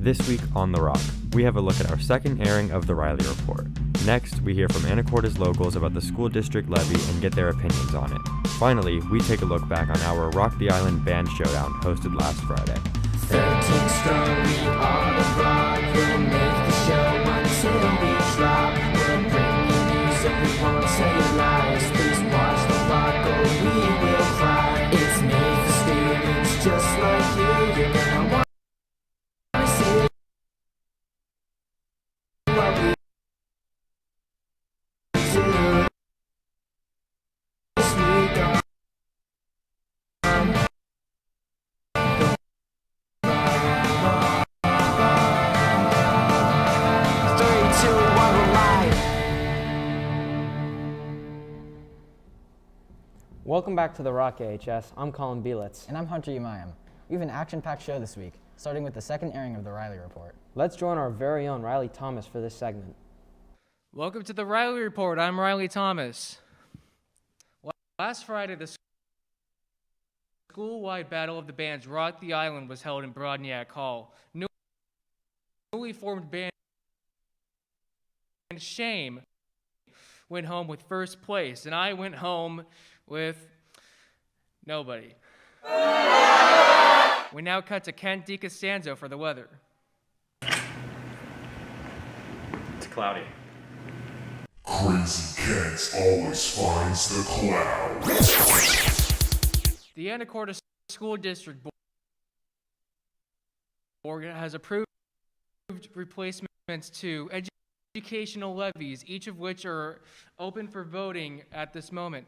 This week on The Rock, we have a look at our second airing of the Riley Report. Next, we hear from Anacortes locals about the school district levy and get their opinions on it. Finally, we take a look back on our Rock the Island Band Showdown hosted last Friday. 13 strong, we are the Rock. We'll make the show until we drop. We'll bring you news and we won't tell you lies. Please watch The Rock or we will cry. It's made for students just like you. You're gonna want to see what we do. This week on Welcome back to the Rock AHS. I'm Colin Bielitz. And I'm Hunter Umayam. We have an action-packed show this week, starting with the second airing of the Riley Report. Let's join our very own Riley Thomas for this segment. Welcome to the Riley Report. I'm Riley Thomas. Last Friday, the school-wide Battle of the Bands Rock the Island was held in Broadniak Hall. Newly formed band Shame went home with first place, and I went home with nobody. We now cut to Kent DiCostanzo for the weather. It's cloudy. Crazy Kent always finds the clouds. The Anacortes School District Board has approved replacements to educational levies, each of which are open for voting at this moment.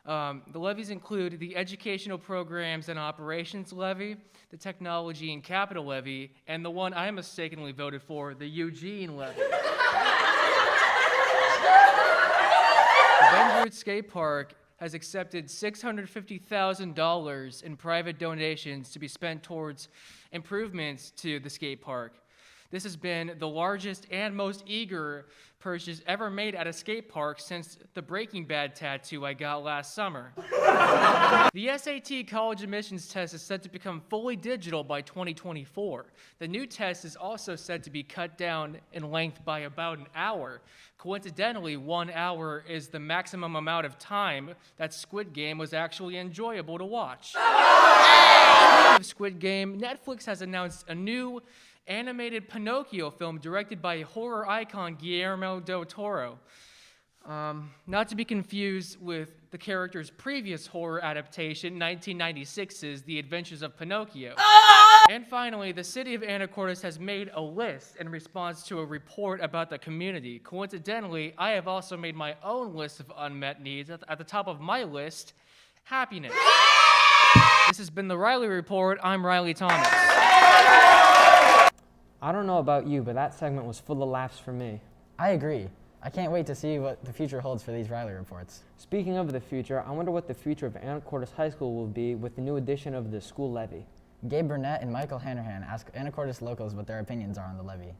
The levies include the Educational Programs and Operations Levy, the Technology and Capital Levy, and the one I mistakenly voted for, the Eugene Levy. The Ben Skate Park has accepted $650,000 in private donations to be spent towards improvements to the skate park. This has been the largest and most eager purchase ever made at a skate park since the Breaking Bad tattoo I got last summer. The SAT college admissions test is set to become fully digital by 2024. The new test is also said to be cut down in length by about an hour. Coincidentally, 1 hour is the maximum amount of time that Squid Game was actually enjoyable to watch. Speaking of Squid Game, Netflix has announced a new animated Pinocchio film directed by horror icon Guillermo del Toro. Not to be confused with the character's previous horror adaptation, 1996's The Adventures of Pinocchio. And finally, the city of Anacortes has made a list in response to a report about the community. Coincidentally, I have also made my own list of unmet needs. At the top of my list, happiness. This has been the Riley Report. I'm Riley Thomas. I don't know about you, but that segment was full of laughs for me. I agree. I can't wait to see what the future holds for these Riley Reports. Speaking of the future, I wonder what the future of Anacortes High School will be with the new addition of the school levy. Gabe Burnett and Michael Hanrahan ask Anacortes locals what their opinions are on the levy.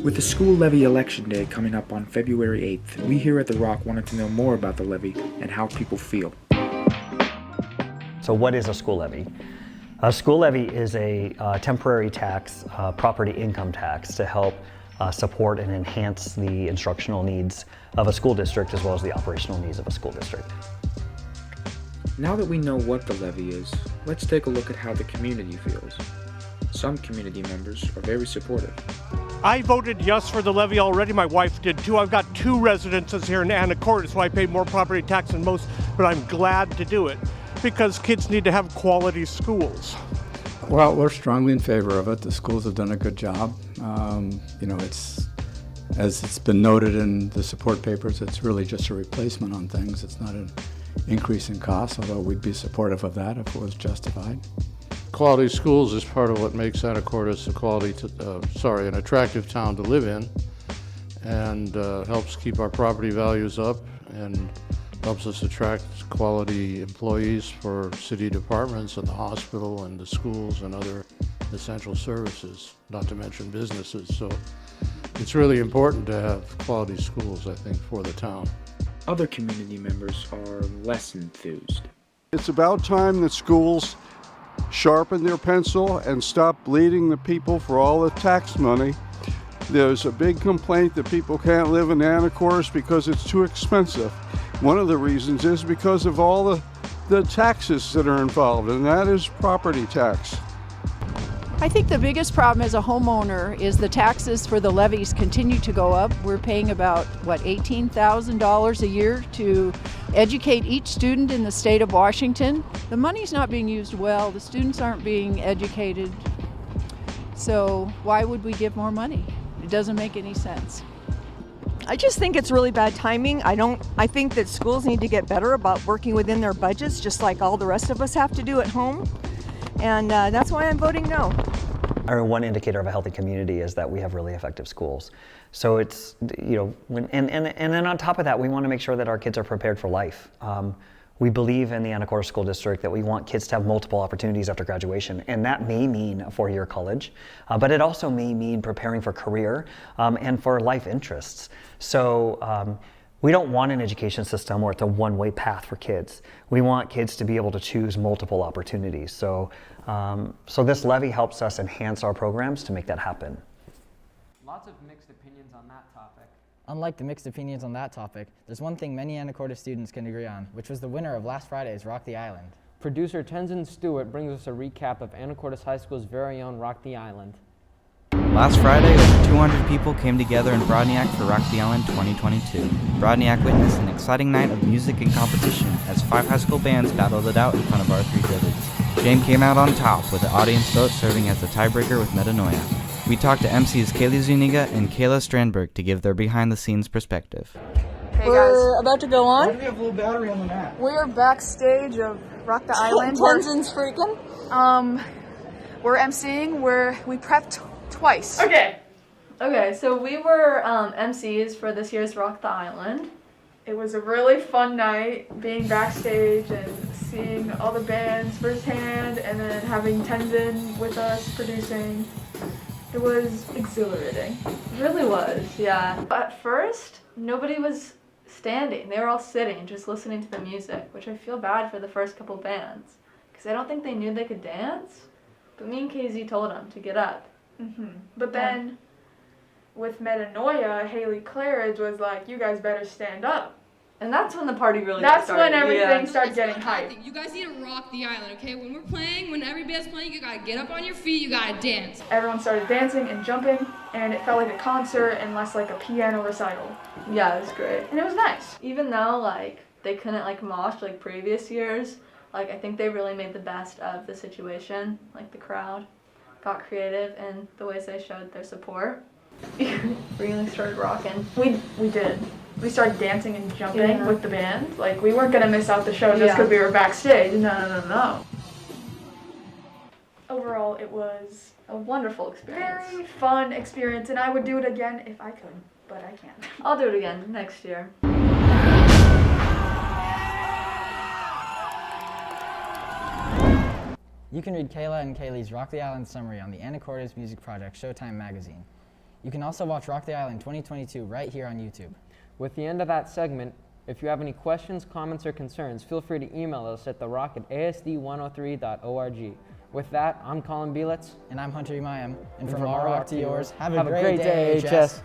With the school levy election day coming up on February 8th, we here at The Rock wanted to know more about the levy and how people feel. So what is a school levy? A school levy is a temporary tax, property income tax, to help support and enhance the instructional needs of a school district as well as the operational needs of a school district. Now that we know what the levy is, let's take a look at how the community feels. Some community members are very supportive. I voted yes for the levy already. My wife did too. I've got 2 residences here in Anacortes, so I pay more property tax than most, but I'm glad to do it because kids need to have quality schools. Well, we're strongly in favor of it. The schools have done a good job. It's, as it's been noted in the support papers, it's really just a replacement on things. It's not an increase in cost, although we'd be supportive of that if it was justified. Quality schools is part of what makes Anacortes an attractive town to live in, and helps keep our property values up and helps us attract quality employees for city departments and the hospital and the schools and other essential services, not to mention businesses. So it's really important to have quality schools, I think, for the town. Other community members are less enthused. It's about time that schools sharpen their pencil and stop bleeding the people for all the tax money. There's a big complaint that people can't live in Anacortes because it's too expensive. One of the reasons is because of all the taxes that are involved, and that is property tax. I think the biggest problem as a homeowner is the taxes for the levies continue to go up. We're paying about, $18,000 a year to educate each student in the state of Washington. The money's not being used well, the students aren't being educated. So why would we give more money? It doesn't make any sense. I just think it's really bad timing. I think that schools need to get better about working within their budgets, just like all the rest of us have to do at home. And that's why I'm voting no. One indicator of a healthy community is that we have really effective schools. So it's, and then on top of that, we want to make sure that our kids are prepared for life. We believe in the Anacortes School District that we want kids to have multiple opportunities after graduation, and that may mean a four-year college, but it also may mean preparing for career and for life interests. So we don't want an education system where it's a one-way path for kids. We want kids to be able to choose multiple opportunities. So this levy helps us enhance our programs to make that happen. Lots of mixed opinions on that topic. Unlike the mixed opinions on that topic, there's one thing many Anacortes students can agree on, which was the winner of last Friday's Rock the Island. Producer Tenzin Stewart brings us a recap of Anacortes High School's very own Rock the Island. Last Friday, over 200 people came together in Broadniak for Rock the Island 2022. Broadniak witnessed an exciting night of music and competition as 5 high school bands battled it out in front of our 3 judges. James came out on top with the audience vote serving as the tiebreaker with Metanoia. We talked to MCs Kaylee Zuniga and Kayla Strandberg to give their behind-the-scenes perspective. Hey We're about to go on. Why do we have a little battery on the map? We're backstage of Rock the Island. Tenzin's freaking. We're MCing. We prepped twice. Okay, so we were MCs for this year's Rock the Island. It was a really fun night being backstage and seeing all the bands firsthand and then having Tenzin with us producing. It was exhilarating. It really was, yeah. At first, nobody was standing. They were all sitting, just listening to the music, which I feel bad for the first couple bands, because I don't think they knew they could dance, but me and KZ told them to get up. But then, with Metanoia, Haley Claridge was like, you guys better stand up. And that's when the party really That's started. when everything started getting hyped. You guys need to rock the island, okay? When we're playing, when every band's playing, you gotta get up on your feet, you gotta dance. Everyone started dancing and jumping, and it felt like a concert and less like a piano recital. Yeah, it was great. And it was nice. Even though, they couldn't, mosh like previous years, I think they really made the best of the situation. The crowd got creative in the ways they showed their support. Really started rocking. We did. We started dancing and jumping with the band. We weren't gonna miss out the show just because we were backstage. No. Overall, it was a wonderful experience. Very fun experience, and I would do it again if I could, but I can't. I'll do it again next year. You can read Kayla and Kaylee's Rock the Island summary on the Anacortes Music Project Showtime magazine. You can also watch Rock the Island 2022 right here on YouTube. With the end of that segment, if you have any questions, comments, or concerns, feel free to email us at therock@asd103.org. With that, I'm Colin Bielitz. And I'm Hunter Umayam. And from our rock to yours, have a great day, AHS.